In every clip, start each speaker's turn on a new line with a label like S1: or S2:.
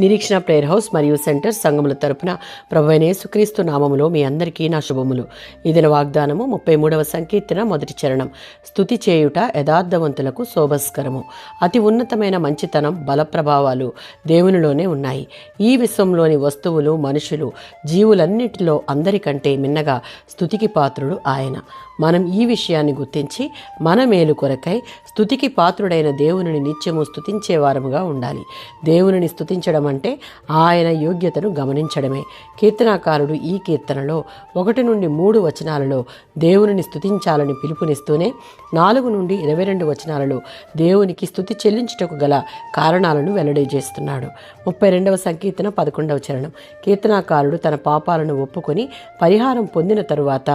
S1: నిరీక్షణ prayer house మరియు centre సంఘముల తరపున ప్రభువైన యేసుక్రీస్తు నామములో మీ అందరికీ నా శుభములు. ఇదిన వాగ్దానము 33వ సంకీర్తన మొదటి చరణం. స్తుతి చేయుట యథార్థవంతులకు శోభస్కరము. అతి ఉన్నతమైన మంచితనం బలప్రభావాలు దేవునిలోనే ఉన్నాయి. ఈ విశ్వంలోని వస్తువులు, మనుషులు, జీవులన్నిటిలో అందరికంటే మిన్నగా స్తుతికి పాత్రుడు ఆయన. మనం ఈ విషయాన్ని గుర్తించి మన మేలు కొరకై స్తుతికి పాత్రుడైన దేవునిని నిత్యము స్తుతించే వారముగా ఉండాలి. దేవునిని స్తుతించడం అంటే ఆయన యోగ్యతను గమనించడమే. కీర్తనాకారుడు ఈ కీర్తనలో 1 నుండి 3 వచనాలలో దేవునిని స్తుతించాలని పిలుపునిస్తూనే 4 నుండి 22 వచనాలలో దేవునికి స్తుతి చెల్లించుటకు గల కారణాలను వెల్లడిచేస్తున్నాడు. 32వ సంకీర్తన 11వ చరణం. కీర్తనాకారుడు తన పాపాలను ఒప్పుకొని పరిహారం పొందిన తరువాత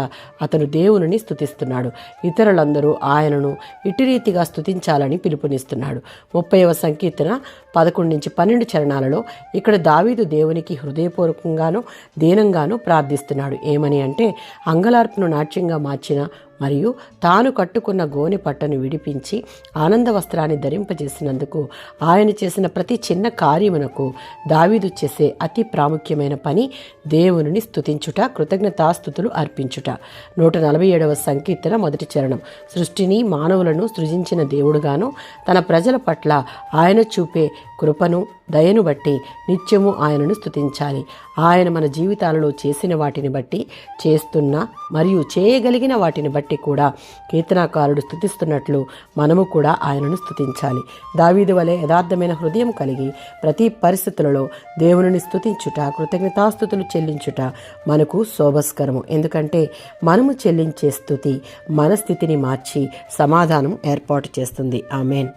S1: అతను దేవునిని స్తుతిస్తున్నాడు. ఇతరులందరూ ఆయనను ఇటు రీతిగా స్తుతించాలని పిలుపునిస్తున్నాడు. 30వ సంకీర్తన 11 నుంచి 12 చరణాలలో ఇక్కడ దావీదు దేవునికి హృదయపూర్వకంగానూ దీనంగానూ ప్రార్థిస్తున్నాడు. ఏమని అంటే, అంగలార్పును నాట్యంగా మార్చిన మరియు తాను కట్టుకున్న గోనె పట్టను విడిపించి ఆనంద వస్త్రాన్ని ధరింపజేసినందుకు ఆయన చేసిన ప్రతి చిన్న కార్యమునకు దావీదు చేసే అతి ప్రాముఖ్యమైన పని దేవునిని స్తుతించుట, కృతజ్ఞతాస్తుతులు అర్పించుట. 147వ సంకీర్తన మొదటి చరణం. సృష్టిని, మానవులను సృజించిన దేవుడుగాను తన ప్రజల పట్ల ఆయన చూపే కృపను, దయను బట్టి నిత్యము ఆయనను స్తుతించాలి. ఆయన మన జీవితాలలో చేసిన వాటిని బట్టి, చేస్తున్న మరియు చేయగలిగిన వాటిని బట్టి కూడా కీర్తనాకారుడు స్తుతిస్తున్నట్లు మనము కూడా ఆయనను స్తుతించాలి. దావీదు వలె యథార్థమైన హృదయం కలిగి ప్రతి పరిస్థితులలో దేవునిని స్తుతించుట, కృతజ్ఞతాస్తుతులు చెల్లించుట మనకు శోభస్కరము. ఎందుకంటే మనము చెల్లించే స్తుతి మన స్థితిని మార్చి సమాధానం ఏర్పాటు చేస్తుంది. ఆమేన్.